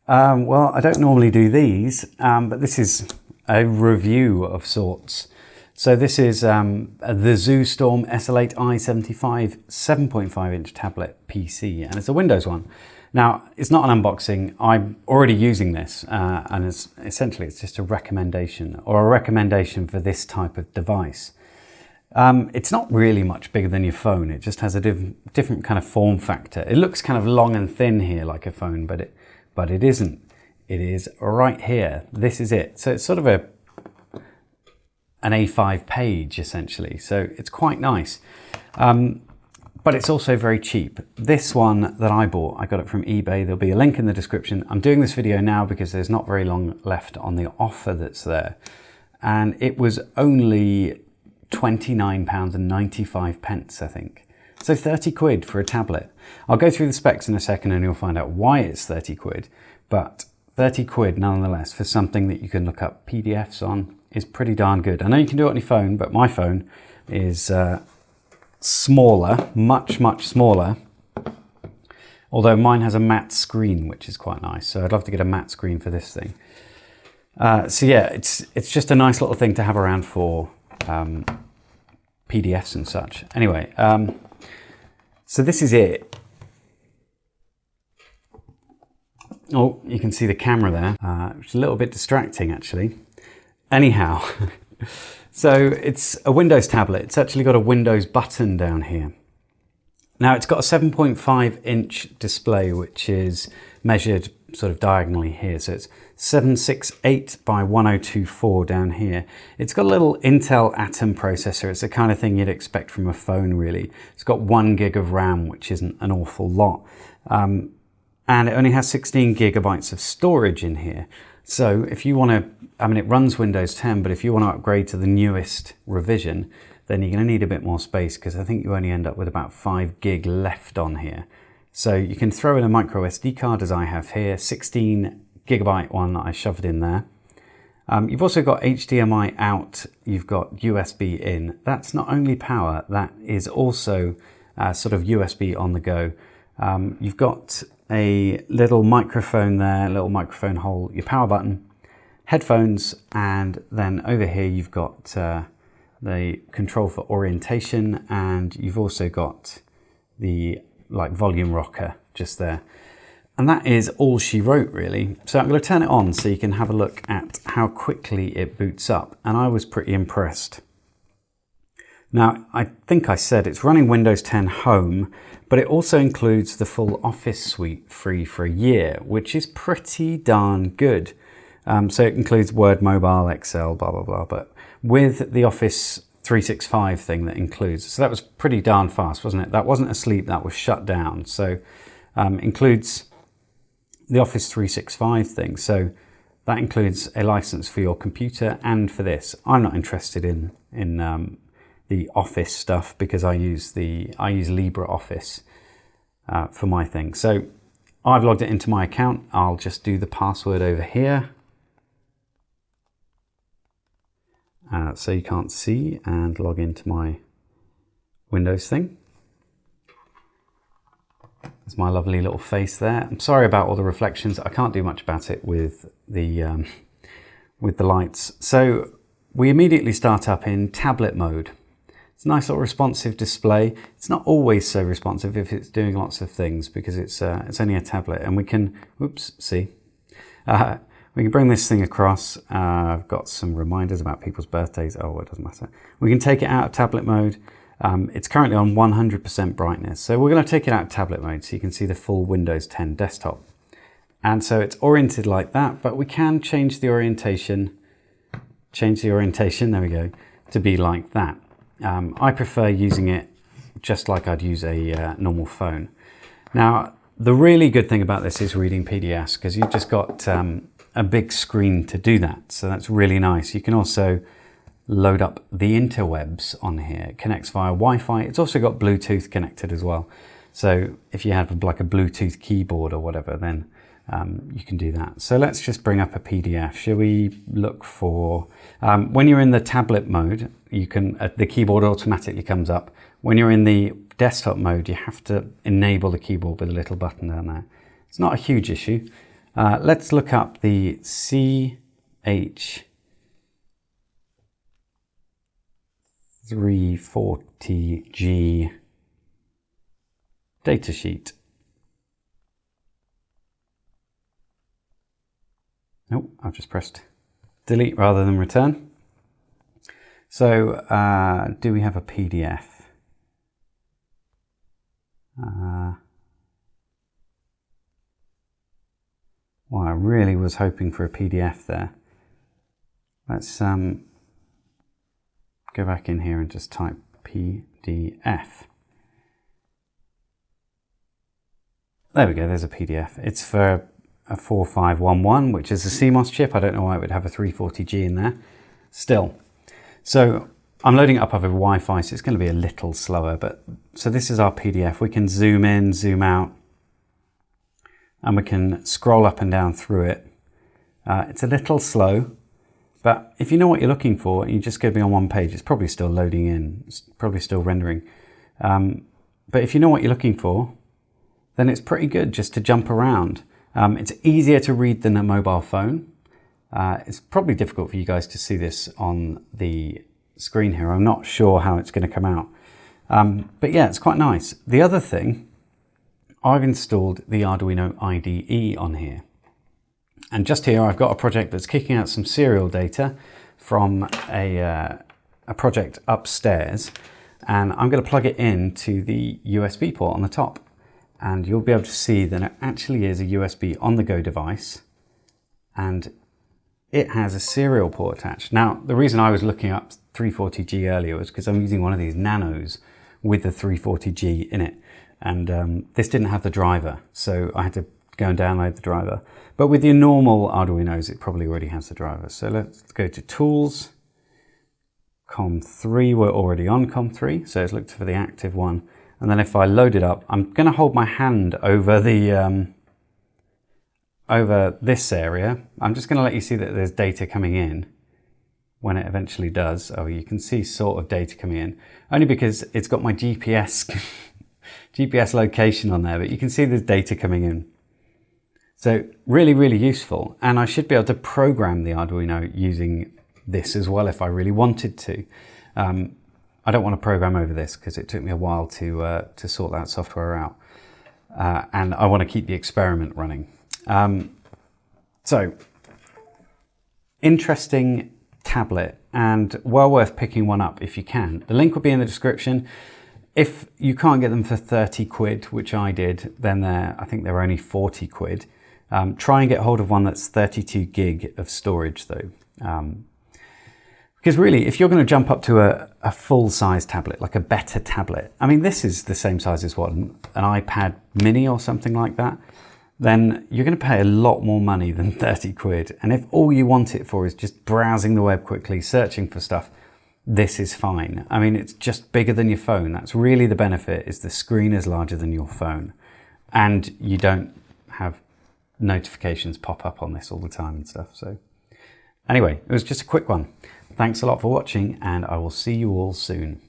Well, I don't normally do these, but this is a review of sorts. So this is the ZooStorm SL8 i75 7.5-inch tablet PC, and it's a Windows one. Now, it's not an unboxing. I'm already using this, and it's just a recommendation, or a recommendation for this type of device. It's not really much bigger than your phone. It just has a different kind of form factor. It looks kind of long and thin here like a phone, but it isn't. It is right here. This is it. So it's sort of an A5 page essentially. So it's quite nice. But it's also very cheap. This one that I bought, I got it from eBay. There'll be a link in the description. I'm doing this video now because there's not very long left on the offer that's there. And it was only £29.95, I think. So 30 quid for a tablet. I'll go through the specs in a second and you'll find out why it's 30 quid. But 30 quid nonetheless for something that you can look up PDFs on is pretty darn good. I know you can do it on your phone, but my phone is smaller, much smaller. Although mine has a matte screen, which is quite nice. So I'd love to get a matte screen for this thing. So yeah, it's just a nice little thing to have around for PDFs and such. Anyway, so this is it. Oh, you can see the camera there, which is a little bit distracting actually. Anyhow, so it's a Windows tablet. It's actually got a Windows button down here. Now it's got a 7.5-inch display, which is measured sort of diagonally here. So it's 768 by 1024 down here. It's got a little Intel Atom processor. It's the kind of thing you'd expect from a phone, really. It's got 1 gig of RAM, which isn't an awful lot. And it only has 16 gigabytes of storage in here. So if you want to, I mean, it runs Windows 10, but if you want to upgrade to the newest revision, then you're going to need a bit more space, because I think you only end up with about 5 gig left on here. So you can throw in a micro SD card, as I have here, 16 gigabyte one that I shoved in there. You've also got HDMI out, you've got USB in. That's not only power, that is also sort of USB on the go. You've got a little microphone there, a little microphone hole, your power button, headphones, and then over here you've got the control for orientation, and you've also got the volume rocker just there. And that is all she wrote, really. So I'm going to turn it on so you can have a look at how quickly it boots up, and I was pretty impressed. Now, I think I said it's running Windows 10 Home, but it also includes the full Office suite free for a year, which is pretty darn good. So it includes Word, Mobile, Excel, blah, blah, blah, but with the Office 365 thing that includes. So that was pretty darn fast, wasn't it? That wasn't asleep, that was shut down. So includes the Office 365 thing. So that includes a license for your computer and for this. I'm not interested in the Office stuff because I use LibreOffice for my thing. So I've logged it into my account. I'll just do the password over here. So you can't see, and log into my Windows thing. There's my lovely little face there. I'm sorry about all the reflections. I can't do much about it with the lights. So we immediately start up in tablet mode. It's a nice little responsive display. It's not always so responsive if it's doing lots of things, because it's only a tablet, and we can, whoops, see. We can bring this thing across. I've got some reminders about people's birthdays. Oh, it doesn't matter. We can take it out of tablet mode. It's currently on 100% brightness. So we're going to take it out of tablet mode so you can see the full Windows 10 desktop. And so it's oriented like that, but we can change the orientation, there we go, to be like that. I prefer using it just like I'd use a normal phone. Now, the really good thing about this is reading PDFs, because you've just got a big screen to do that. So that's really nice. You can also load up the interwebs on here. It connects via Wi-Fi. It's also got Bluetooth connected as well. So if you have like a Bluetooth keyboard or whatever, then you can do that. So let's just bring up a PDF. Shall we look for, when you're in the tablet mode, you can, the keyboard automatically comes up. When you're in the desktop mode, you have to enable the keyboard with a little button down there. It's not a huge issue. Let's look up the CH340G datasheet. Nope, I've just pressed delete rather than return. So do we have a PDF? Well, I really was hoping for a PDF there. Let's go back in here and just type PDF. There we go, there's a PDF. It's for a 4511, which is a CMOS chip. I don't know why it would have a 340G in there. Still. So I'm loading it up over Wi-Fi, so it's going to be a little slower. But so this is our PDF. We can zoom in, zoom out, and we can scroll up and down through it. It's a little slow, but if you know what you're looking for, and you just go beyond one page, it's probably still loading in, it's probably still rendering. But if you know what you're looking for, then it's pretty good just to jump around. It's easier to read than a mobile phone. It's probably difficult for you guys to see this on the screen here. I'm not sure how it's going to come out. But yeah, it's quite nice. The other thing, I've installed the Arduino IDE on here. And just here I've got a project that's kicking out some serial data from a project upstairs. And I'm going to plug it into the USB port on the top. And you'll be able to see that it actually is a USB on-the-go device. And it has a serial port attached. Now, the reason I was looking up 340G earlier was because I'm using one of these nanos with the 340G in it. And this didn't have the driver, so I had to go and download the driver. But with your normal Arduinos, it probably already has the driver. So let's go to Tools, COM3, we're already on COM3, so let's look for the active one. And then if I load it up, I'm going to hold my hand over the over this area. I'm just going to let you see that there's data coming in when it eventually does. Oh, you can see sort of data coming in, only because it's got my GPS GPS location on there, but you can see there's data coming in. So really, really useful. And I should be able to program the Arduino using this as well if I really wanted to. I don't want to program over this because it took me a while to sort that software out. And I want to keep the experiment running. So, interesting tablet and well worth picking one up if you can. The link will be in the description. If you can't get them for 30 quid, which I did, then I think they're only 40 quid. Try and get hold of one that's 32 gig of storage though. Because really, if you're going to jump up to a full-size tablet, like a better tablet, I mean, this is the same size as what, an iPad mini or something like that, then you're going to pay a lot more money than 30 quid. And if all you want it for is just browsing the web quickly, searching for stuff, this is fine. I mean, it's just bigger than your phone. That's really the benefit, is the screen is larger than your phone. And you don't have notifications pop up on this all the time and stuff. So anyway, it was just a quick one. Thanks a lot for watching, and I will see you all soon.